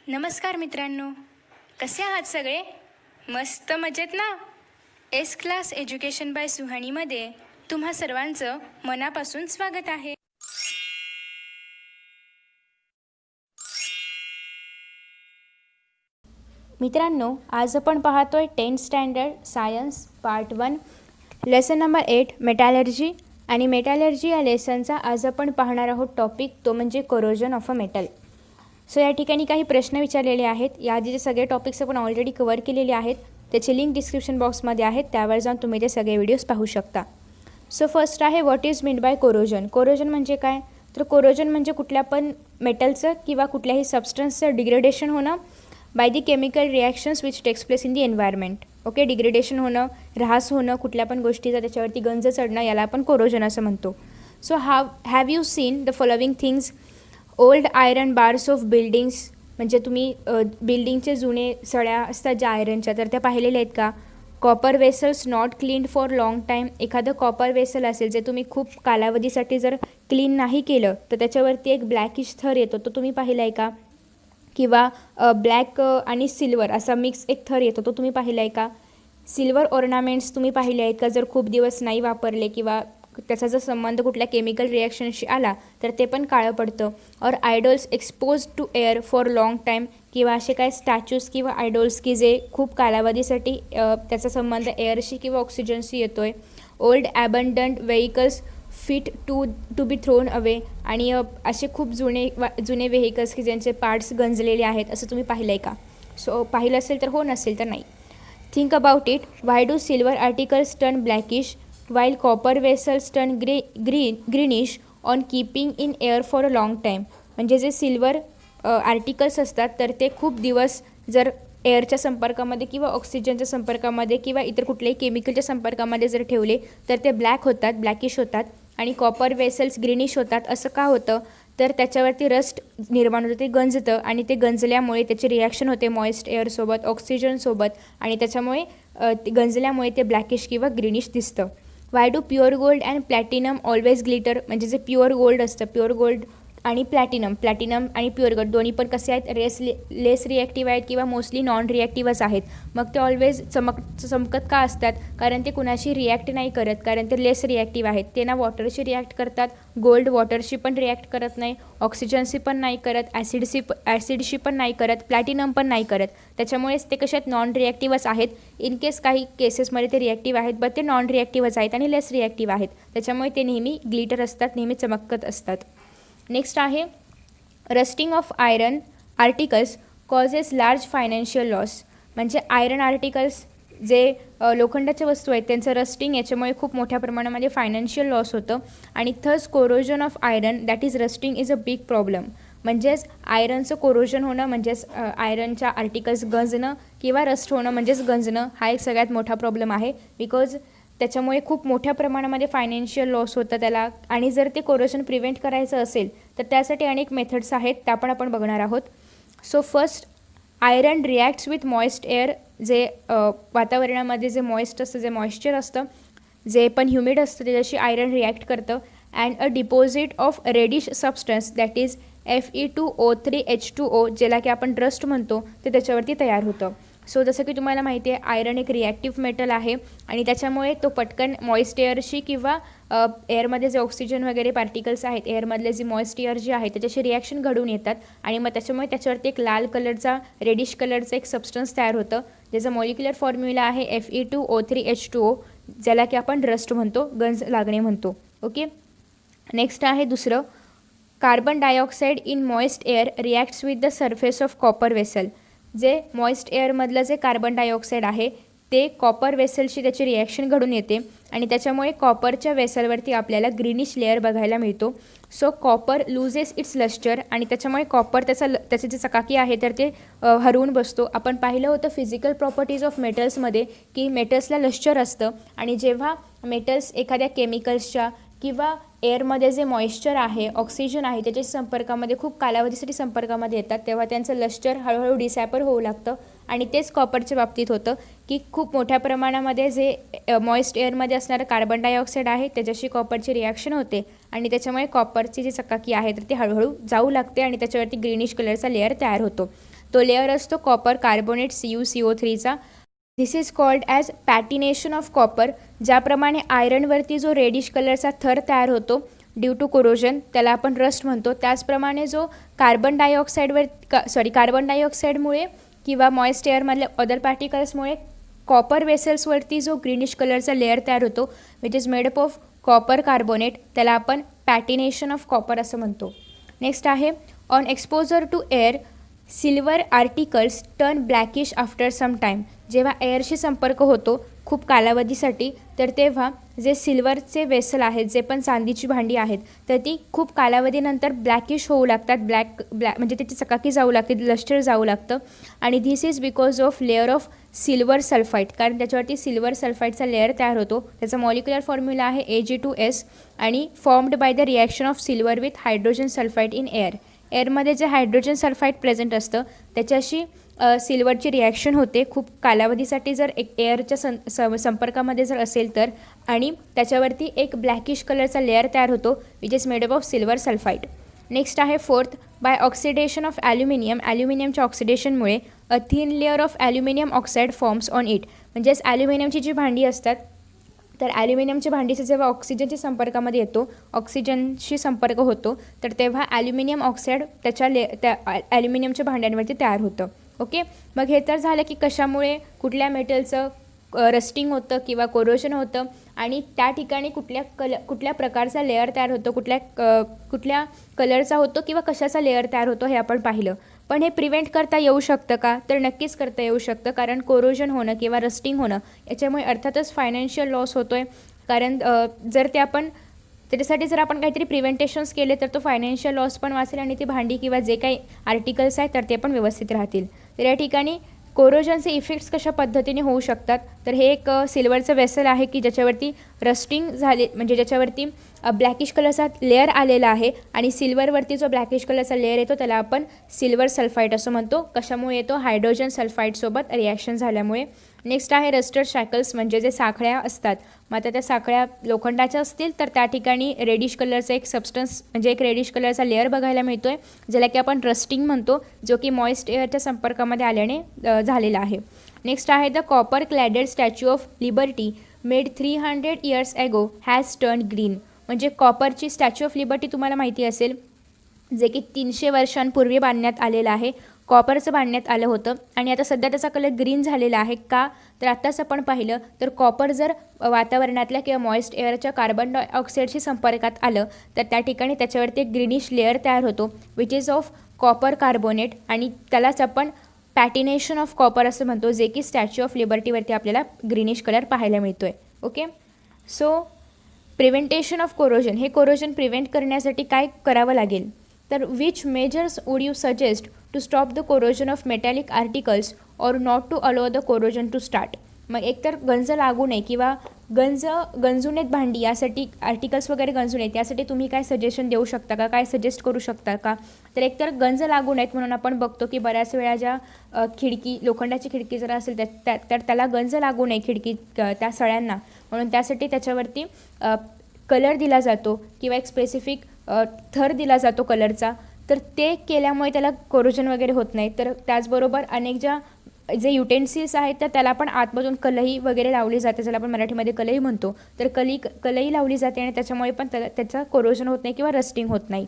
नमस्कार मित्रांनो, कसे आहात सगळे? मस्त मजेत ना? एस क्लास एज्युकेशन बाय सुहानीमध्ये तुम्हा सर्वांचं मनापासून स्वागत आहे. मित्रांनो, आज आपण पाहतोय 10th standard science part 1 lesson number 8 मेटॅलर्जी. आणि मेटॅलर्जी या लेसनचा आज आपण पाहणार आहोत टॉपिक, तो म्हणजे corrosion of a metal. So या ठिकाणी काही प्रश्न विचारलेले आहेत. याआधीचे सगळे टॉपिक्स आपण ऑलरेडी कवर केलेले आहेत. त्याची लिंक डिस्क्रिप्शन बॉक्समध्ये आहेत, त्यावर जाऊन तुम्ही ते सगळे व्हिडिओज पाहू शकता. सो फर्स्ट आहे, what is mean by corrosion. Corrosion म्हणजे काय? तर कोरोजन म्हणजे कुठल्या पण मेटलचं किंवा कुठल्याही सबस्टन्सचं डिग्रेडेशन होणं by the chemical reactions which takes place in the environment. Okay, degradation होणं, ऱ्हास होणं कुठल्या पण गोष्टीचा, त्याच्यावरती गंज चढणं, याला आपण कोरोजन असं म्हणतो. So have you seen the following things? Old iron bars of buildings, म्हणजे तुम्ही बिल्डिंगचे जुने सळ्या असतात ज्या आयरनच्या, तर त्या पाहिलेल्या आहेत का? Copper vessels not cleaned for long time. एखादं कॉपर वेसल असेल जे तुम्ही खूप कालावधीसाठी जर क्लीन नाही केलं तर त्याच्यावरती एक ब्लॅकिश थर येतो, तो तुम्ही पाहिला आहे का? किंवा ब्लॅक आणि सिल्वर असा मिक्स एक थर येतो, तो तुम्ही पाहिला आहे का? सिल्वर ऑर्नामेंट्स तुम्ही पाहिले आहेत का? जर खूप दिवस नाही वापरले किंवा त्याचा जर संबंध कुठल्या केमिकल रिॲक्शनशी आला तर ते पण काळं पडतं. और idols expose to air for long time, किंवा असे काय स्टॅच्यूज किंवा आयडॉल्स की जे खूप कालावधीसाठी त्याचा संबंध एअरशी किंवा ऑक्सिजनशी येतो आहे. Old abandoned vehicles fit to be thrown away, आणि असे खूप जुने व्हेइकल्स की ज्यांचे पार्ट्स गंजलेले आहेत, असं तुम्ही पाहिलं आहे का? सो पाहिलं असेल तर हो, नसेल तर नाही. Think about it. Why do silver articles turn blackish while copper vessels turn greenish on keeping in air for a long time. म्हणजे जे सिल्वर आर्टिकल्स असतात तर ते खूप दिवस जर एअरच्या संपर्कामध्ये किंवा ऑक्सिजनच्या संपर्कामध्ये किंवा इतर कुठल्याही केमिकलच्या संपर्कामध्ये जर ठेवले तर ते ब्लॅकिश होतात. आणि कॉपर वेसल्स ग्रीनिश होतात. असं का होतं? तर त्याच्यावरती रस्ट निर्माण होतं, ते गंजतं, आणि ते गंजल्यामुळे त्याची रिॲक्शन होते मॉइस्ट एअरसोबत, ऑक्सिजनसोबत, आणि त्याच्यामुळे ते गंजल्यामुळे ते ब्लॅकिश किंवा ग्रीनिश दिसतं. Why do pure gold and platinum always glitter. म्हणजे जे प्युअर गोल्ड असतं, प्युअर गोल्ड आणि प्लॅटिनम आणि प्युअर गोल्ड दोन्ही पण कसे आहेत? लेस रिॲक्टिव्ह आहेत किंवा मोस्टली नॉन रिॲक्टिव्हच आहेत. मग ते ऑलवेज चमकत का असतात? कारण ते कुणाशी रिॲक्ट नाही करत, कारण ते लेस रिॲक्टिव्ह आहेत. ते ना वॉटरशी रिॲक्ट करतात. गोल्ड वॉटरशी पण रिॲक्ट करत नाही, ऑक्सिजनशी पण नाही करत, ॲसिडशी पण नाही करत, प्लॅटिनम पण नाही करत. त्याच्यामुळेच ते कशात नॉन रिॲक्टिव्हच आहेत. इन केस काही केसेसमध्ये ते रिॲक्टिव्ह आहेत, बट ते नॉन रिॲक्टिव्हच आहेत आणि लेस रिॲक्टिव्ह आहेत. त्याच्यामुळे ते नेहमी ग्लिटर असतात, नेहमी चमकत असतात. नेक्स्ट आहे, rusting of iron articles causes large financial loss. म्हणजे आयरन आर्टिकल्स जे लोखंडाच्या वस्तू आहेत त्यांचं रस्टिंग, याच्यामुळे खूप मोठ्या प्रमाणामध्ये फायनान्शियल लॉस होतं. आणि thus corrosion of iron that is rusting is a big problem. म्हणजेच आयरनचं कोरोजन होणं म्हणजेच आयरनच्या आर्टिकल्स गंजणं किंवा रस्ट होणं म्हणजेच गंजणं, हा एक सगळ्यात मोठा प्रॉब्लेम आहे. बिकॉज त्याच्यामुळे खूप मोठ्या प्रमाणामध्ये फायनान्शियल लॉस होतं त्याला. आणि जर ते कोरोजन प्रिव्हेंट करायचं असेल तर त्यासाठी अनेक मेथड्स आहेत, त्या पण आपण बघणार आहोत. So first, iron reacts with moist air. जे वातावरणामध्ये जे मॉइस्ट असतं, जे मॉइश्चर असतं, जे पण ह्युमिड असतं, त्याच्याशी आयरन रिॲक्ट करतं. And a deposit of reddish substance that is Fe2O3H2O, ज्याला की आपण रस्ट म्हणतो, ते त्याच्यावरती तयार होतं. सो जसं की तुम्हाला माहिती आहे, आयरन एक रिॲक्टिव्ह मेटल आहे आणि त्याच्यामुळे तो पटकन मॉइस्ट एअरशी किंवा एअरमध्ये जे ऑक्सिजन वगैरे पार्टिकल्स आहेत, एअरमधले जे मॉइस्ट एअर जे आहे त्याच्याशी रिॲक्शन घडून येतात. आणि मग त्याच्यामुळे त्याच्यावरती एक लाल कलरचा, रेडिश कलरचं एक सबस्टन्स तयार होतं, ज्याचा मॉलिक्युलर फॉर्म्युला आहे Fe2O3H2O, ज्याला की आपण रस्ट म्हणतो, गंज लागणे म्हणतो. ओके, नेक्स्ट आहे दुसरं, carbon dioxide in moist air reacts with the surface of copper vessel. जे मॉइस्ट एअरमधलं जे कार्बन डायऑक्साईड आहे ते कॉपर वेसलशी त्याची रिॲक्शन घडून येते आणि त्याच्यामुळे कॉपरच्या वेसलवरती आपल्याला ग्रीनिश लेअर बघायला मिळतो. So copper loses its lustre, आणि त्याच्यामुळे कॉपर त्याचे जे चकाकी आहे तर ते हरवून बसतो. आपण पाहिलं होतं फिजिकल प्रॉपर्टीज ऑफ मेटल्समध्ये की मेटल्सला लस्टर असतं, आणि जेव्हा मेटल्स एखाद्या केमिकल्सच्या किंवा एअरमध्ये जे मॉइश्चर आहे, ऑक्सिजन आहे, त्याच्या संपर्कामध्ये खूप कालावधीसाठी संपर्कामध्ये येतात, तेव्हा त्यांचं लस्टर हळूहळू डिसॅपर होऊ लागतं. आणि तेच कॉपरच्या बाबतीत होतं की खूप मोठ्या प्रमाणामध्ये जे मॉइस्ट एअरमध्ये असणारं कार्बन डायऑक्साईड आहे त्याच्याशी कॉपरची रिॲक्शन होते आणि त्याच्यामुळे कॉपरची जी चकाकी आहे तर ती हळूहळू जाऊ लागते आणि त्याच्यावरती ग्रीनिश कलरचा लेअर तयार होतो. तो लेअर असतो कॉपर कार्बोनेट CuCO3चा. This is called as patination of copper. ज्याप्रमाणे आयरनवरती जो रेडिश कलरचा थर तयार होतो ड्यू टू कोरोजन, त्याला आपण रस्ट म्हणतो, त्याचप्रमाणे जो कार्बन डायऑक्साईडमुळे किंवा मॉइस्ट एअरमधल्या अदर पार्टिकल्समुळे कॉपर वेसल्सवरती जो ग्रीनिश कलरचा लेअर तयार होतो which is made up of copper carbonate, त्याला आपण पॅटिनेशन ऑफ कॉपर असं म्हणतो. नेक्स्ट आहे on exposure to air silver articles turn blackish after some time. जेव्हा एअरशी संपर्क होतो खूप कालावधीसाठी तर तेव्हा जे सिल्वरचे वेसल आहेत, जे पण चांदीची भांडी आहेत, तर ती खूप कालावधीनंतर ब्लॅकिश होऊ लागतात. ब्लॅक म्हणजे त्याची चकाकी जाऊ लागते, लष्टर जाऊ लागतं. आणि this is because of layer of silver sulphide, कारण त्याच्यावरती सिल्वर सल्फाईडचा लेअर तयार होतो. त्याचा मॉलिक्युलर फॉर्म्युला आहे Ag2S आणि formed by the reaction of silver with hydrogen sulphide in air. एअरमध्ये जे हायड्रोजन सल्फाईड प्रेझेंट असतं त्याच्याशी सिल्वरची रिॲक्शन होते खूप कालावधीसाठी जर एक एअरच्या संपर्कामध्ये जर असेल तर, आणि त्याच्यावरती एक ब्लॅकिश कलरचा लेअर तयार होतो which is made up of silver sulphide. Next आहे fourth, by oxidation of aluminium. ॲल्युमिनियमच्या ऑक्सिडेशनमुळे a thin layer of aluminium oxide forms on it. म्हणजेच ॲल्युमिनियमची जी भांडी असतात तर ॲल्युमिनियमच्या भांडीचा जेव्हा ऑक्सिजनच्या संपर्कामध्ये येतो, ऑक्सिजनशी संपर्क होतो, तर तेव्हा ॲल्युमिनियम ऑक्साईड त्या ॲल्युमिनियमच्या भांड्यांवरती तयार होतं. ओके, मग हे तर झालं की कशामुळे कुठल्या मेटलचं रस्टिंग होतं किंवा कोरोजन होतं आणि त्या ठिकाणी कुठल्या प्रकारचा लेअर तयार होतो, कुठल्या कलरचा होतो किंवा कशाचा लेअर तयार होतो हे आपण पाहिलं. पण हे प्रिव्हेंट करता येऊ शकतं का? तर नक्कीच करता येऊ शकतं, कारण कोरोजन होणं किंवा रस्टिंग होणं याच्यामुळे अर्थातच फायनान्शियल लॉस होतो आहे. कारण त्याच्यासाठी जर आपण काहीतरी प्रिव्हेंटेशन्स केले तर तो फायनान्शियल लॉस पण वाचेल आणि ती भांडी किंवा जे काही आर्टिकल्स आहेत तर ते पण व्यवस्थित राहतील. तर या ठिकाणी कोरोजनचे इफेक्ट्स कशा पद्धतीने होऊ शकतात, तर हे एक सिल्वरचं वेसल आहे की ज्याच्यावरती रस्टिंग झाले, म्हणजे ज्याच्यावरती ब्लॅकिश कलरचा लेअर आलेला आहे आणि सिल्वरवरती जो ब्लॅकिश कलरचा लेअर येतो त्याला आपण सिल्वर सल्फाईड असं म्हणतो. कशामुळे येतो? हायड्रोजन सल्फाईडसोबत रिॲक्शन झाल्यामुळे. नेक्स्ट आहे रस्टड शॅकल्स, म्हणजे जे साखळ्या असतात. मग आता त्या साखळ्या लोखंडाच्या असतील तर त्या ठिकाणी रेडिश कलरचा एक सबस्टन्स म्हणजे एक रेडिश कलरचा लेअर बघायला मिळतो आहे, ज्याला की आपण रस्टिंग म्हणतो, जो की मॉइस्ट एअरच्या संपर्कामध्ये आल्याने झालेला आहे. नेक्स्ट आहे the copper clad Statue of Liberty made 300 years ago has turn green. म्हणजे कॉपरची स्टॅच्यू ऑफ लिबर्टी तुम्हाला माहिती असेल, जे की 300 वर्षांपूर्वी बांधण्यात आलेलं आहे. कॉपरचं बांधण्यात आलं होतं आणि आता सध्या त्याचा कलर ग्रीन झालेला आहे. का? तर आत्ताच आपण पाहिलं तर कॉपर जर वातावरणातल्या किंवा मॉइस्ट एअरच्या कार्बन डायऑक्साईडशी संपर्कात आलं तर त्या ठिकाणी त्याच्यावरती एक ग्रीनिश लेअर तयार होतो which is of copper carbonate, आणि त्यालाच आपण पॅटिनेशन ऑफ कॉपर असं म्हणतो, जे की स्टॅच्यू ऑफ लिबर्टीवरती आपल्याला ग्रीनिश कलर पाहायला मिळतो आहे. Okay, so preventation of corrosion, हे कोरोजन प्रिव्हेंट करण्यासाठी काय करावं लागेल, तर which measures would you suggest to stop the corrosion of metallic articles or not to allow the corrosion to start. मग एकतर गंज लागू नये किंवा गंजू नयेत भांडी, यासाठी आर्टिकल्स वगैरे गंजू नयेत, यासाठी तुम्ही काय सजेशन देऊ शकता का, काय सजेस्ट करू शकता का? तर एकतर गंज लागू नयेत म्हणून आपण बघतो की बऱ्याच वेळा ज्या लोखंडाची खिडकी जर असेल तर त्याला गंज लागू नये खिडकी त्या सळ्यांना, म्हणून त्यासाठी त्याच्यावरती कलर दिला जातो किंवा एक स्पेसिफिक थर दिला जातो कलरचा, तर ते केल्यामुळे त्याला कोरोजन वगैरे होत नाही. तर त्याचबरोबर अनेक जे युटेन्सिल्स आहेत तर त्याला पण आतमधून कलई वगैरे लावली जाते, ज्याला आपण मराठीमध्ये कलई म्हणतो, तर कलई लावली जाते आणि त्याच्यामुळे पण त्याचा कोरोजन होत नाही किंवा रस्टिंग होत नाही.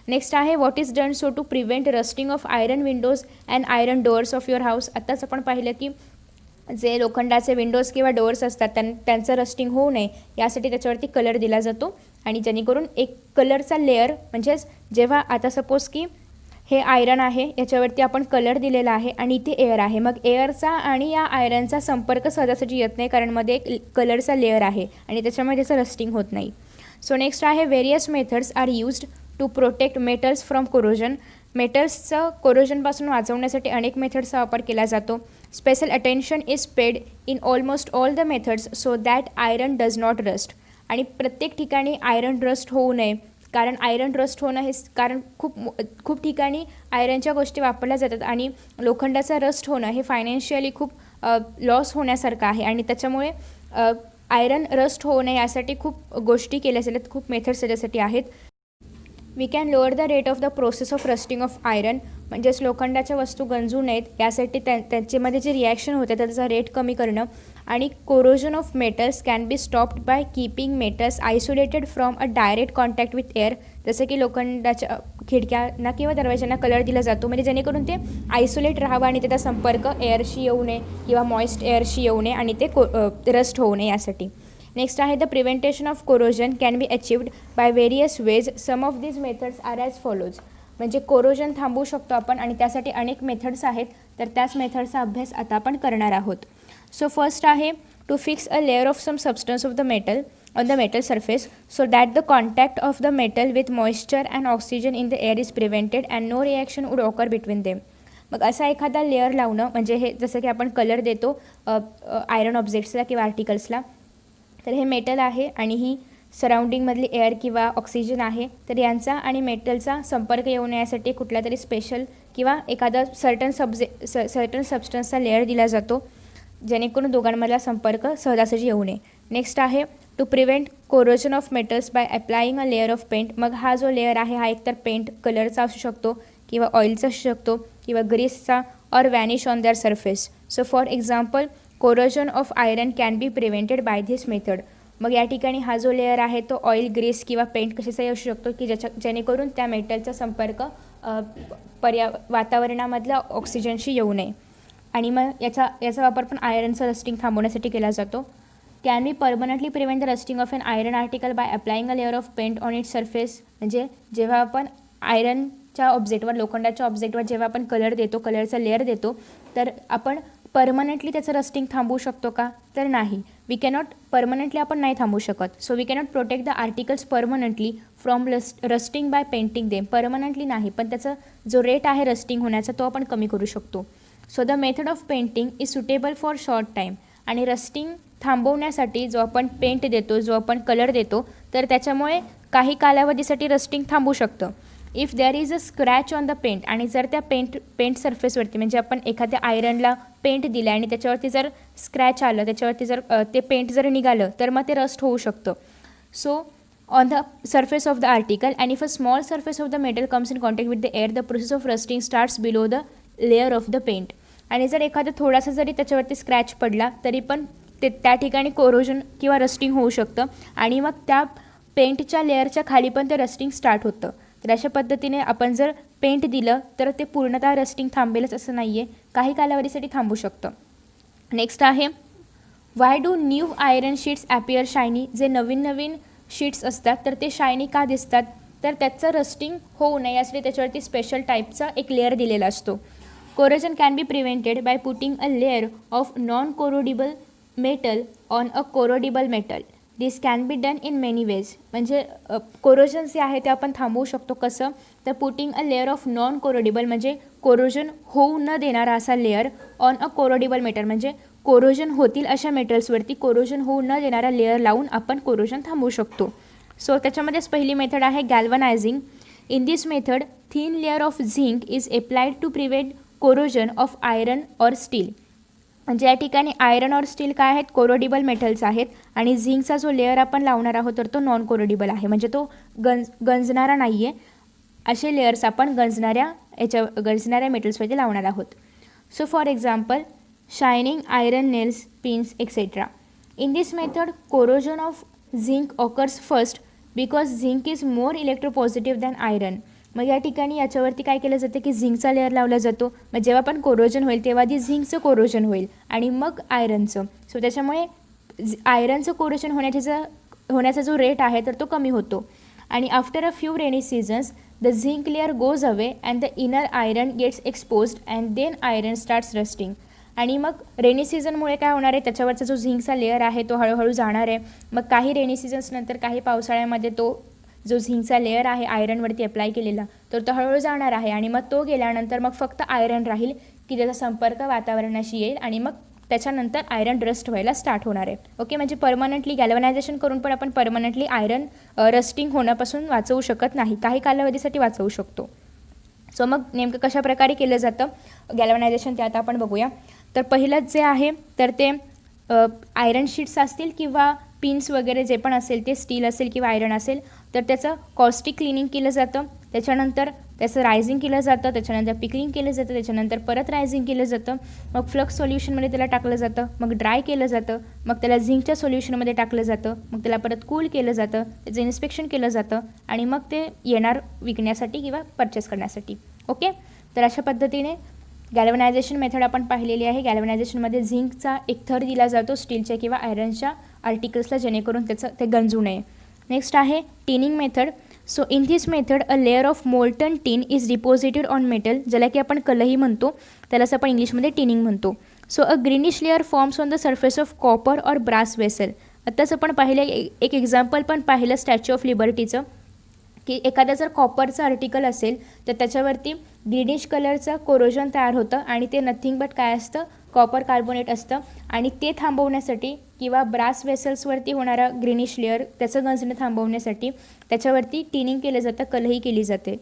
नेक्स्ट आहे what is done so to prevent rusting of iron windows and iron doors of your house. आत्ताच आपण पाहिलं की जे लोखंडाचे विंडोज किंवा डोअर्स असतात त्यांचं रस्टिंग होऊ नये यासाठी त्याच्यावरती कलर दिला जातो, आणि जेणेकरून एक कलरचा लेअर, म्हणजेच जेव्हा आता सपोज की हे आयरन आहे याच्यावरती आपण कलर दिलेला आहे आणि इथे एअर आहे, मग एअरचा आणि या आयरनचा संपर्क सहजासहजी येत नाही कारण मध्ये एक कलरचा लेअर आहे आणि त्याच्यामुळे त्याचं रस्टिंग होत नाही. सो नेक्स्ट आहे various methods are used to protect metals from corrosion. मेटल्सचं कोरोजनपासून वाचवण्यासाठी अनेक मेथड्सचा वापर केला जातो. Special attention is paid in almost all the methods so that iron does not rust. आणि प्रत्येक ठिकाणी आयरन रस्ट होऊ नये, कारण आयरन रस्ट होणं हे कारण खूप ठिकाणी आयरनच्या गोष्टी वापरल्या जातात आणि लोखंडाचा रस्ट होणं हे फायनान्शियली खूप लॉस होण्यासारखं आहे, आणि त्याच्यामुळे आयरन रस्ट होऊ नये यासाठी खूप गोष्टी केल्या जातात, खूप मेथड्स त्याच्यासाठी आहेत. We can lower the rate of the process of rusting of iron म्हणजेच लोखंडाच्या वस्तू गंजू नयेत यासाठी त्यांच्यामध्ये जे रिॲक्शन होते त्याचा रेट कमी करणं. आणि corrosion of metals can be stopped by keeping metals isolated from a direct contact with air. जसं की लोखंडाच्या खिडक्यांना किंवा दरवाज्यांना कलर दिला जातो म्हणजे जेणेकरून ते आयसोलेट राहावं आणि त्याचा संपर्क एअरशी येऊ नये किंवा मॉइस्ट एअरशी येऊ नये आणि ते रस्ट होऊ नये यासाठी. नेक्स्ट आहे the prevention of corrosion can be achieved by various ways. Some of these methods are as follows. म्हणजे कोरोजन थांबवू शकतो आपण आणि त्यासाठी अनेक मेथड्स आहेत, तर त्याच मेथडचा अभ्यास आता आपण करणार आहोत. सो फर्स्ट आहे to fix a layer of some substance of the metal on the metal surface so that the contact of the metal with moisture and oxygen in the air is prevented and no reaction would occur between them. मग असा एखादा layer लावणं म्हणजे हे जसं की आपण colour देतो आयरन ऑब्जेक्ट्सला किंवा आर्टिकल्सला, तर हे मेटल आहे आणि ही सराउंडिंगमधली एअर किंवा ऑक्सिजन आहे, तर यांचा आणि मेटलचा संपर्क येऊ नये यासाठी कुठला तरी स्पेशल किंवा एखादा सर्टन सबस्टन्सचा लेअर दिला जातो जेणेकरून दोघांमधला संपर्क सहजासहजी येऊ नये. नेक्स्ट आहे to prevent corrosion of metals by applying a layer of paint. मग हा जो लेअर आहे हा एकतर पेंट कलरचा असू शकतो किंवा ऑइलचा असू शकतो किंवा ग्रीसचा or varnish on their surface. So for example corrosion of iron can be prevented by this method. मग या ठिकाणी हा जो लेअर आहे तो ऑइल ग्रीस किंवा पेंट कशाचाही असू शकतो की जेणेकरून त्या मेटलचा संपर्क वातावरणामधल्या ऑक्सिजनशी येऊ नये. आणि मग याचा वापर पण आयरनचं रस्टिंग थांबवण्यासाठी केला जातो. Can be permanently prevent the rusting of an iron article by applying a layer of paint on it surface. म्हणजे जेव्हा आपण आयरनच्या ऑब्जेक्टवर लोखंडाच्या ऑब्जेक्टवर जेव्हा आपण कलर देतो, कलरचा लेअर देतो, तर आपण परमनंटली त्याचं रस्टिंग थांबवू शकतो का? तर नाही. वी कॅनॉट परमनंटली आपण नाही थांबवू शकत. So we cannot protect the articles permanently from rusting by painting them. Permanently नाही, पण त्याचा जो रेट आहे रस्टिंग होण्याचा तो आपण कमी करू शकतो. So the method of painting is suitable for short time. आणि रस्टिंग थांबवण्यासाठी जो आपण पेंट देतो, जो आपण कलर देतो, तर त्याच्यामुळे काही कालावधीसाठी रस्टिंग थांबू शकतं. If there is a scratch on the paint. आणि जर त्या पेंट सरफेसवरती म्हणजे आपण एखाद्या आयरनला पेंट दिलं आणि त्याच्यावरती जर स्क्रॅच आलं, त्याच्यावरती जर ते पेंट जर निघालं, तर मग ते रस्ट होऊ शकतं. So on the surface of the article and if a small surface of the metal comes in contact with the air, the process of rusting starts below the layer of the paint. आणि जर एखादा थोडासा जरी त्याच्यावरती scratch पडला तरी पण त्या ठिकाणी कोरोजन किंवा रस्टिंग होऊ शकतं आणि मग त्या पेंटच्या लेअरच्या खाली पण ते रस्टिंग स्टार्ट होतं. तर अशा पद्धतीने आपण जर पेंट दिलं तर ते पूर्णतः रस्टिंग थांबेलच असं नाही आहे, काही कालावधीसाठी थांबू शकतं. नेक्स्ट आहे why do new iron sheets appear shiny. जे नवीन शीट्स असतात तर ते शायनी का दिसतात? तर त्याचं रस्टिंग होऊ नये यासाठी त्याच्यावरती स्पेशल टाईपचा एक लेअर दिलेला असतो. Corrosion can be prevented by putting a layer of non corrodible metal on a corrodible metal. This can be done in many ways. म्हणजे कोरोजन जे आहे ते आपण थांबवू शकतो कसं? तर putting a layer of non corrodible म्हणजे कोरोजन होऊ न देणारा असा layer on a corrodible metal म्हणजे कोरोजन होतील अशा मेटल्सवरती कोरोजन होऊ न देणारा लेअर लावून आपण कोरोजन थांबवू शकतो. सो त्याच्यामध्येच पहिली मेथड आहे galvanising. In this method thin layer of zinc is applied to prevent corrosion of iron or steel. म्हणजे या ठिकाणी आयरन और स्टील काय आहेत? कोरोडिबल मेटल्स आहेत आणि झिंकचा जो लेअर आपण लावणार आहोत तर तो नॉन कोरोडिबल आहे म्हणजे तो गंजणारा नाही आहे. असे लेअर्स आपण गंजणाऱ्या मेटल्सवरती लावणार आहोत. So for example shining iron nails pins etcetera. In this method corrosion of zinc occurs first because zinc is more electropositive than iron. मग या ठिकाणी याच्यावरती काय केलं जातं की झिंकचा लेअर लावला जातो. मग जेव्हा पण कोरोजन होईल तेव्हा आधी झिंकचं कोरोजन होईल आणि मग आयरनचं. सो त्याच्यामुळे आयरनचं कोरोजन होण्याचा जो रेट आहे तर तो कमी होतो. आणि after a few rainy seasons the zinc layer goes away and the inner iron gets exposed and then iron starts rusting. आणि मग रेनी सीझनमुळे काय होणार आहे? त्याच्यावरचा जो झिंकचा लेअर आहे तो हळूहळू जाणार आहे. मग काही रेनी सीझन्सनंतर काही पावसाळ्यामध्ये तो जो झिंकचा लेअर आहे आयरनवरती अप्लाय केलेला तर तो हळूहळू जाणार आहे आणि मग तो गेल्यानंतर मग फक्त आयरन राहील की ज्याचा संपर्क वातावरणाशी येईल आणि मग त्याच्यानंतर आयरन रस्ट व्हायला स्टार्ट होणार आहे. ओके, म्हणजे परमनंटली गॅल्वनायझेशन करून पण आपण परमनंटली आयरन रस्टिंग होण्यापासून वाचवू शकत नाही, काही कालावधीसाठी वाचवू शकतो. सो मग नेमकं कशा प्रकारे केलं जातं गॅल्वनायझेशन ते आता आपण बघूया. तर पहिलंच जे आहे तर ते आयरन शीट्स असतील किंवा पिन्स वगैरे जे पण असेल ते स्टील असेल किंवा आयरन असेल तर त्याचं कॉस्टिक क्लिनिंग केलं जातं. त्याच्यानंतर त्याचं रायझिंग केलं जातं, त्याच्यानंतर पिकलिंग केलं जातं, त्याच्यानंतर परत रायझिंग केलं जातं, मग फ्लक्स सोल्युशनमध्ये त्याला टाकलं जातं, मग ड्राय केलं जातं, मग त्याला झिंकच्या सोल्युशनमध्ये टाकलं जातं, मग त्याला परत कूल केलं जातं, त्याचं इन्स्पेक्शन केलं जातं आणि मग ते येणार विकण्यासाठी किंवा परचेस करण्यासाठी. ओके, तर अशा पद्धतीने गॅल्वनायझेशन मेथड आपण पाहिलेली आहे. गॅल्वनायझेशनमध्ये झिंकचा एक थर दिला जातो स्टीलच्या किंवा आयरनच्या आर्टिकल्सला, जेणेकरून त्याचं ते गंजू नये. नेक्स्ट आहे tinning method. So in this method a layer of molten tin is deposited on metal, ज्याला की आपण कलही म्हणतो, त्यालाच आपण इंग्लिशमध्ये टिनिंग म्हणतो. So a greenish layer forms on the surface of copper और ब्रास वेसल. आत्ताच आपण पाहिलं एक एक्झाम्पल पण पाहिलं स्टॅच्यू ऑफ लिबर्टीचं, की एखादा जर कॉपरचं आर्टिकल असेल तर त्याच्यावरती ग्रीनिश कलरचं कोरोजन तयार होतं आणि ते नथिंग बट काय असतं, कॉपर कार्बोनेट असतं. आणि ते थांबवण्यासाठी किंवा ब्रास वेसल्सवरती होणारा ग्रीनिश लेअर त्याचं गंजणं थांबवण्यासाठी त्याच्यावरती टिनिंग केलं जातं, कलही केली जाते.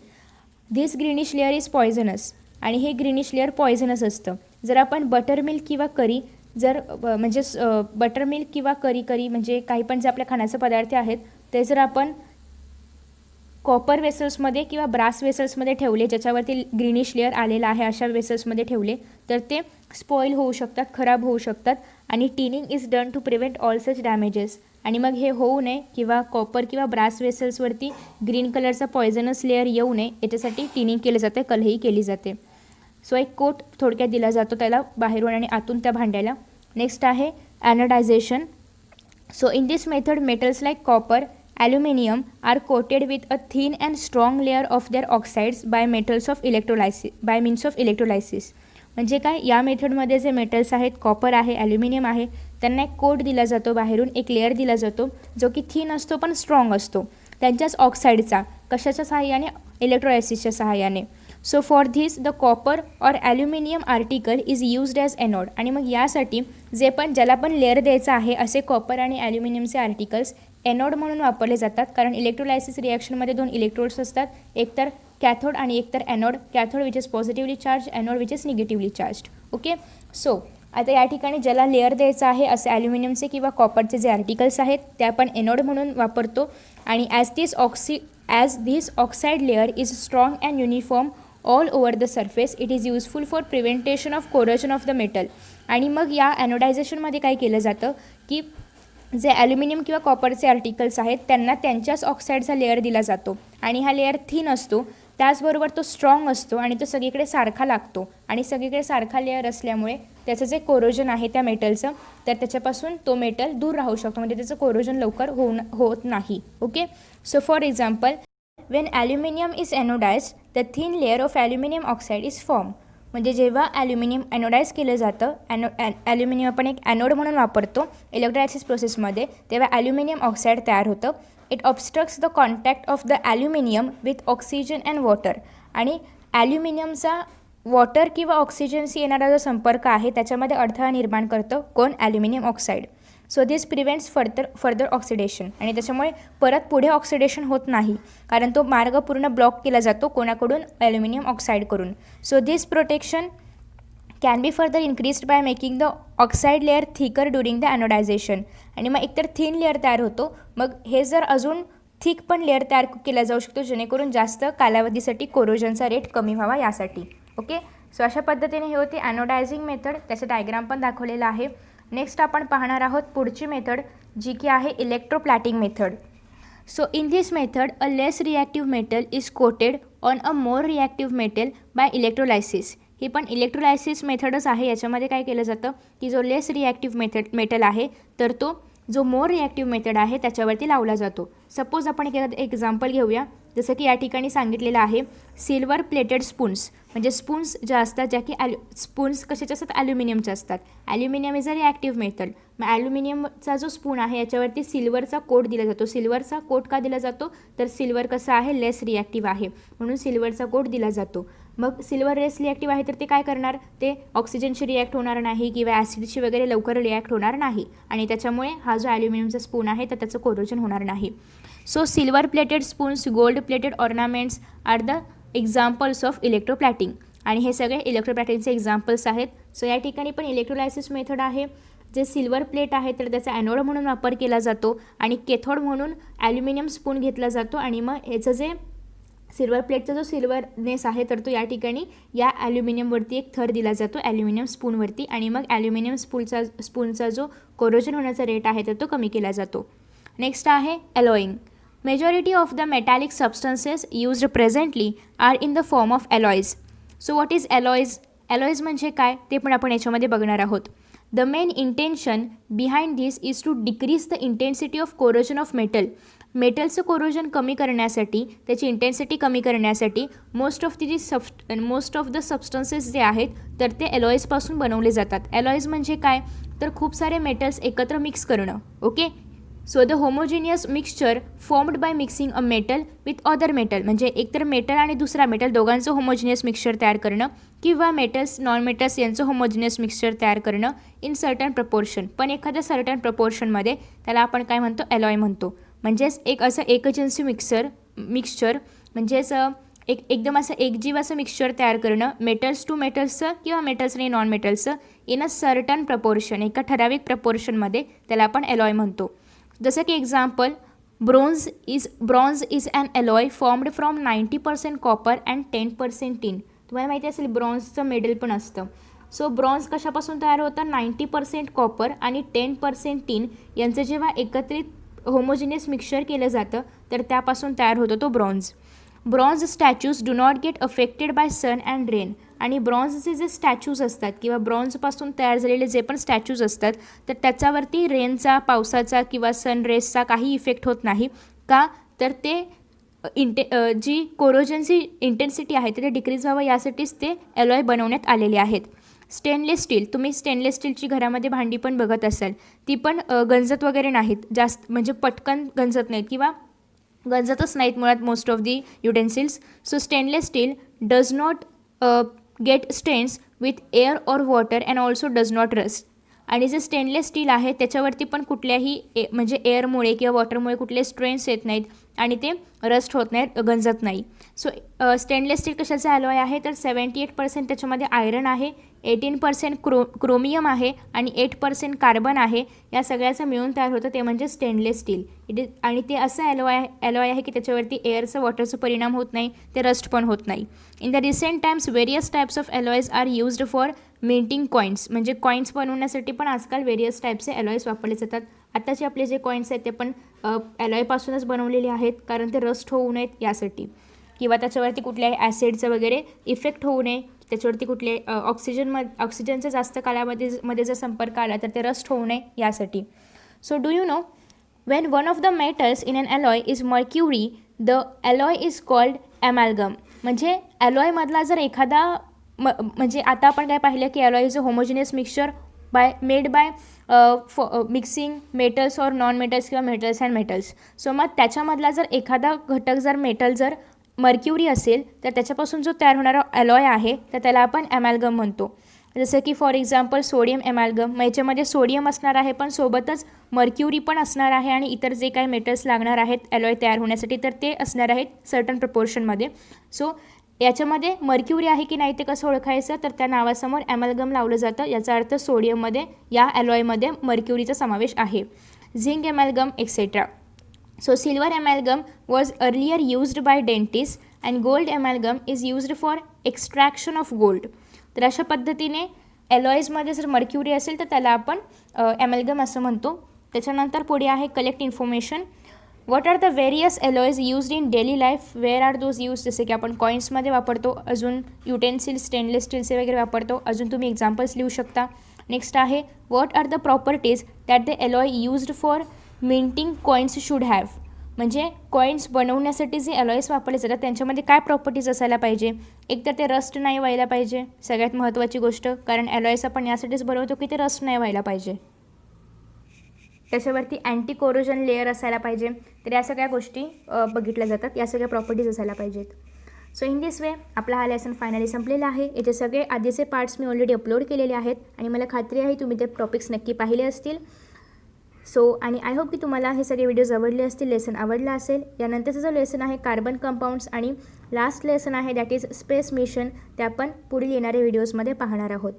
This greenish layer is poisonous, आणि हे ग्रीनिश लेअर पॉयझनस असतं. जर आपण बटरमिल्क किंवा करी बटरमिल्क किंवा करी म्हणजे काही पण जे आपल्या खाण्याचे पदार्थ आहेत ते जर आपण कॉपर वेसल्समध्ये किंवा ब्रास वेसल्समध्ये ठेवले, ज्याच्यावरती ग्रीनिश लेअर आलेला आहे अशा वेसल्समध्ये ठेवले तर ते स्पॉईल होऊ शकतात, खराब होऊ शकतात. आणि tinning is done to prevent all such damages. आणि मग हे होऊ नये किंवा कॉपर किंवा ब्रास वेसल्सवरती ग्रीन कलरचा पॉयझनस लेअर येऊ नये याच्यासाठी टिनिंग केलं जाते, कलही केली जाते. सो एक कोट थोडक्यात दिला जातो त्याला बाहेरून आणि आतून त्या भांड्याला. नेक्स्ट आहे anodisation. So in this method metals like copper, aluminium are coated with a thin and strong layer of their oxides by means of electrolysis. म्हणजे काय, या मेथडमध्ये जे मेटल्स आहेत, कॉपर आहे, ॲल्युमिनियम आहे, त्यांना एक कोट दिला जातो बाहेरून, एक लेअर दिला जातो जो की थिन असतो पण स्ट्रॉंग असतो, त्यांच्याच ऑक्साईडचा. कशाच्या सहाय्याने? इलेक्ट्रोलायसिसच्या सहाय्याने. So for this the copper और aluminium article is used as anode. आणि मग यासाठी ज्याला पण लेअर द्यायचं आहे असे कॉपर आणि ॲल्युमिनियमचे आर्टिकल्स एनोड म्हणून वापरले जातात. कारण इलेक्ट्रोलायसिस रिॲक्शनमध्ये 2 इलेक्ट्रोड्स असतात, एक तर कॅथोड आणि एक तर anode. Cathode which is positively charge, anode which is negatively charge. Okay, so आता या ठिकाणी ज्याला लेअर द्यायचं आहे असे ॲल्युमिनियमचे किंवा कॉपरचे जे आर्टिकल्स आहेत ते आपण एनोड म्हणून वापरतो. आणि as this oxide layer is strong and uniform all over the surface, it is useful for preventation of corrosion of the metal. आणि मग या ॲनोडायझेशनमध्ये काय केलं जातं की जे ॲल्युमिनियम किंवा कॉपरचे आर्टिकल्स आहेत त्यांना त्यांच्याच ऑक्साईडचा लेअर दिला जातो आणि हा लेअर थिन असतो, त्याचबरोबर तो स्ट्रॉंग असतो आणि तो सगळीकडे सारखा लागतो. आणि सगळीकडे सारखा लेअर असल्यामुळे त्याचं जे कोरोजन आहे त्या मेटलचं, तर त्याच्यापासून तो मेटल दूर राहू शकतो, म्हणजे त्याचं कोरोजन लवकर होत नाही. Okay, so for example, when aluminium is anodised the thin layer of aluminium oxide is form. म्हणजे जेव्हा ॲल्युमिनियम ॲनोडाईज केलं जातं, ॲल्युमिनियम आपण एक ॲनोड म्हणून वापरतो इलेक्ट्रोलायसिस प्रोसेसमध्ये, तेव्हा ॲल्युमिनियम ऑक्साईड तयार होतं. It obstructs the contact of the aluminium with oxygen and water. आणि ॲल्युमिनियमचा वॉटर किंवा ऑक्सिजनशी येणारा जो संपर्क आहे त्याच्यामध्ये अडथळा निर्माण करतं कोण? Aluminium oxide. So this prevents further oxidation. आणि त्याच्यामुळे परत पुढे ऑक्सिडेशन होत नाही, कारण तो मार्ग पूर्ण ब्लॉक केला जातो कोणाकडून? ॲल्युमिनियम ऑक्साईडकडून. So this protection can be further increased by making the oxide layer thicker during the anodisation. आणि मग एकतर थिन लेअर तयार होतो, मग हे जर अजून थिक पण लेअर तयार केला जाऊ शकतो, जेणेकरून जास्त कालावधीसाठी कोरोजनचा रेट कमी व्हावा यासाठी. ओके, सो अशा पद्धतीने हे होती ॲनोडायझिंग मेथड, त्याचं डायग्राम पण दाखवलेला आहे. नेक्स्ट आपण पाहणार आहोत पुढची मेथड, जी की आहे electroplating method. So in this method a less reactive metal is coated on a more reactive metal by electrolysis. ही पण इलेक्ट्रोलायसिस मेथडच आहे. याच्यामध्ये काय केलं जातं की जो लेस रिॲक्टिव्ह मेटल आहे तर तो जो मोर रिॲक्टिव्ह मेथड आहे त्याच्यावरती लावला जातो. सपोज आपण एक एक्झाम्पल घेऊया, जसं की या ठिकाणी सांगितलेलं आहे सिल्वर प्लेटेड स्पून्स. म्हणजे स्पून्स ज्या असतात, ज्या की स्पून्स कशाचे असतात? ॲल्युमिनियमचे असतात. Aluminium is a reactive method. मग ॲल्युमिनियमचा जो स्पून आहे याच्यावरती सिल्वरचा कोट दिला जातो. सिल्वरचा कोट का दिला जातो? तर सिल्वर कसं आहे? लेस रिॲक्टिव्ह आहे, म्हणून सिल्वरचा कोट दिला जातो. मग सिल्वर लेस रिॲक्टिव्ह आहे तर ते काय करणार? ते ऑक्सिजनशी रिॲक्ट होणार नाही किंवा ॲसिडशी वगैरे लवकर रिॲक्ट होणार नाही, आणि त्याच्यामुळे हा जो ॲल्युमिनियमचा स्पून आहे तर त्याचं कोरोजन होणार नाही. So silver plated spoons, gold plated ornaments are the examples of electroplating. आणि हे सगळे इलेक्ट्रोप्लॅटिंगचे एक्झाम्पल्स आहेत. सो या ठिकाणी पण इलेक्ट्रोलायसिस मेथड आहे. जे सिल्वर प्लेट आहे तर त्याचा ॲनोड म्हणून वापर केला जातो आणि कॅथोड म्हणून ॲल्युमिनियम स्पून घेतला जातो. आणि मग ह्याचं जे सिल्वर प्लेटचा जो सिल्वरनेस आहे तर तो या ठिकाणी या ॲल्युमिनियमवरती एक थर दिला जातो ॲल्युमिनियम स्पूनवरती, आणि मग ॲल्युमिनियम स्पूनचा जो कोरोजन होण्याचा रेट आहे तर तो कमी केला जातो. नेक्स्ट आहे alloying. Majority of the metallic substances used presently are in the form of alloys. So what is alloys? Alloys म्हणजे काय ते पण आपण याच्यामध्ये बघणार आहोत. The main intention behind this is to decrease the intensity of corrosion of metal. मेटलचं corrosion कमी करण्यासाठी, त्याची इंटेन्सिटी कमी करण्यासाठी मोस्ट ऑफ द सबस्टन्सेस जे आहेत तर ते अलॉईजपासून बनवले जातात. अलॉईज म्हणजे काय तर खूप सारे मेटल्स एकत्र मिक्स करणं. Okay, so the homogeneous mixture formed by mixing a metal with other metal, म्हणजे एकतर मेटल आणि दुसरा मेटल दोघांचं होमोजिनियस मिक्सचर तयार करणं, किंवा मेटल्स नॉन मेटल्स यांचं होमोजिनियस मिक्सचर तयार करणं इन सर्टन प्रपोर्शन. पण एखाद्या सर्टन प्रपोर्शनमध्ये त्याला आपण काय म्हणतो? अलॉय म्हणतो. म्हणजेच एक असं एकजिन्सी मिक्सचर म्हणजेच एकदम असं एकजीव असं मिक्सचर तयार करणं मेटल्स टू मेटल्सचं किंवा मेटल्स आणि नॉन मेटल्सचं इन अ सर्टन प्रपोर्शन, एका ठराविक प्रपोर्शनमध्ये त्याला आपण अलॉय म्हणतो. जसं की example, bronze is an alloy formed from 90% copper and 10% tin. तुम्हाला माहिती असेल ब्रॉन्झचं मेडल पण असतं. सो ब्रॉन्झ कशापासून तयार होतं? 90% कॉपर आणि 10% टीन यांचं जेव्हा एकत्रित होमोजिनियस मिक्सचर केलं जातं तर त्यापासून तयार होतो तो bronze. Bronze statues do not get affected by sun and rain. आणि ब्रॉन्झचे जे स्टॅच्यूज असतात किंवा ब्रॉन्झपासून तयार झालेले जे पण स्टॅच्यूज असतात तर त्याच्यावरती रेनचा, पावसाचा किंवा सन रेसचा काही इफेक्ट होत नाही. का तर ते जी कोरोजनची इंटेन्सिटी आहे ते डिक्रीज व्हावं यासाठीच ते अलॉय बनवण्यात आलेले आहेत. स्टेनलेस स्टील, तुम्ही स्टेनलेस स्टीलची घरामध्ये भांडी पण बघत असाल, ती पण गंजत वगैरे नाहीत जास्त, म्हणजे पटकन गंजत नाहीत किंवा गंजतच नाहीत मुळात most of the utensils. So stainless steel does not get stains with air or water and also does not rust. आणि जे स्टेनलेस स्टील आहे त्याच्यावरती पण कुठल्याही म्हणजे एअरमुळे किंवा वॉटरमुळे कुठले स्ट्रेन्स येत नाहीत आणि ते रस्ट होत नाहीत, गंजत नाही. सो स्टेनलेस स्टील कशाचं अलॉय आहे तर 78% त्याच्यामध्ये आयरन आहे, 18% क्रोमियम आहे आणि 8% कार्बन आहे. या सगळ्याचं मिळून तयार होतं ते म्हणजे स्टेनलेस स्टील. आणि ते असं अलॉय आहे की त्याच्यावरती एअरचं, वॉटरचं परिणाम होत नाही, ते रस्ट पण होत नाही. In the recent times various types of alloys are used for minting coins. म्हणजे कॉईन्स बनवण्यासाठी पण आजकाल व्हेरियस टाईपचे अलॉयज वापरले जातात. आत्ताचे आपले जे कॉईन्स आहेत ते पण अलॉयपासूनच बनवलेले आहेत, कारण ते रस्ट होऊ नयेत यासाठी, किंवा त्याच्यावरती कुठल्याही ॲसिडचं वगैरे इफेक्ट होऊ नये, त्याच्यावरती कुठले ऑक्सिजनचा जास्त कालावधीमध्ये जर संपर्क आला तर ते रस्ट होऊ नये यासाठी. So do you know when one of the metals in an alloy is mercury the alloy is called amalgam. म्हणजे अलॉयमधला जर एखादा म्हणजे आता आपण काय पाहिलं की alloy is a homogeneous mixture made by mixing metals और नॉन मेटल्स किंवा मेटल्स अँड मेटल्स. सो मग त्याच्यामधला जर एखादा घटक जर मेटल जर मर्क्युरी असेल तर त्याच्यापासून जो तयार होणारा अलॉय आहे तर त्याला आपण ॲमॅल्गम म्हणतो. जसं की फॉर एक्झाम्पल सोडियम ॲमॅल्गम, मग याच्यामध्ये सोडियम असणार आहे पण सोबतच मर्क्युरी पण असणार आहे आणि इतर जे काही मेटल्स लागणार आहेत अलॉय तयार होण्यासाठी तर ते असणार आहेत सर्टन प्रपोर्शनमध्ये. सो याच्यामध्ये मर्क्युरी आहे की नाही ते कसं ओळखायचं तर त्या नावासमोर ॲमॅल्गम लावलं जातं. याचा अर्थ सोडियममध्ये या अलॉयमध्ये मर्क्युरीचा समावेश आहे. Zinc amalgam etcetera. So silver amalgam was earlier used by dentists and gold amalgam is used for extraction of gold. तर अशा पद्धतीने अलॉईजमध्ये जर मर्क्युरी असेल तर त्याला आपण ॲमॅल्गम असं म्हणतो. त्याच्यानंतर पुढे आहे collect information. What are the various alloys used in daily life, where are those use. जसे की आपण कॉईन्समध्ये वापरतो, अजून युटेन्सिल्स स्टेनलेस स्टीलचे वगैरे वापरतो, अजून तुम्ही एक्झाम्पल्स लिहू शकता. नेक्स्ट आहे what are the properties that the alloy used for minting coins should have. म्हणजे कॉईन्स बनवण्यासाठी जे अलॉयस वापरले जातात त्यांच्यामध्ये काय प्रॉपर्टीज असायला पाहिजे. एक तर ते रस्ट नाही व्हायला पाहिजे, सगळ्यात महत्त्वाची गोष्ट, कारण अलॉयस आपण यासाठीच बनवतो की ते रस्ट नाही व्हायला पाहिजे. त्याच्यावरती अँटी कोरोजन लेअर असायला पाहिजे. तर या सगळ्या गोष्टी बघितल्या जातात, या सगळ्या प्रॉपर्टीज असायला पाहिजेत. सो इन दिस वे आपला हा लेसन फायनली संपलेला आहे. याचे सगळे आधीचे पार्ट्स मी ऑलरेडी अपलोड केलेले आहेत आणि मला खात्री आहे तुम्ही ते टॉपिक्स नक्की पाहिले असतील. सो आणि आय होप की तुम्हाला हे सगळे व्हिडिओज आवडले असतील, लेसन आवडला असेल. यानंतरचं जो लेसन आहे कार्बन कंपाऊंड्स आणि लास्ट लेसन आहे दॅट इज स्पेस मिशन, ते आपण पुढील येणाऱ्या व्हिडिओजमध्ये पाहणार आहोत.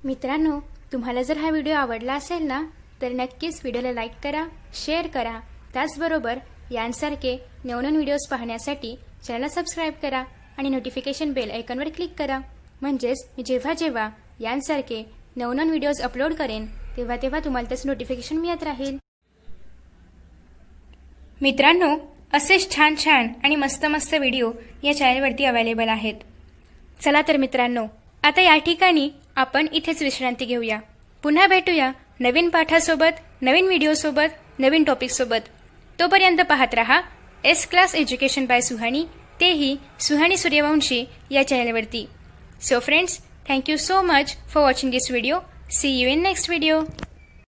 मित्रांनो, तुम्हाला जर हा व्हिडिओ आवडला असेल ना तर नक्कीच व्हिडिओला लाईक करा, शेअर करा. त्याचबरोबर यांसारखे नवनवीन व्हिडिओज पाहण्यासाठी चॅनलला सबस्क्राईब करा आणि नोटिफिकेशन बेल आयकॉनवर क्लिक करा. म्हणजेच मी जेव्हा जेव्हा यांसारखे नवनवीन व्हिडिओज अपलोड करेन तेव्हा तेव्हा तुम्हाला त्याचं नोटिफिकेशन मिळत राहील. मित्रांनो, असेच छान छान आणि मस्त मस्त व्हिडिओ या चॅनलवरती अवेलेबल आहेत. चला तर मित्रांनो, आता या ठिकाणी आपण इथेच विश्रांती घेऊया. पुन्हा भेटूया नवीन पाठासोबत, नवीन व्हिडिओसोबत, नवीन टॉपिकसोबत. तोपर्यंत पाहत रहा S class education by Suhani, तेही सुहानी सूर्यवंशी या चॅनलवरती. So friends, thank you so much for watching this video. See you in next video.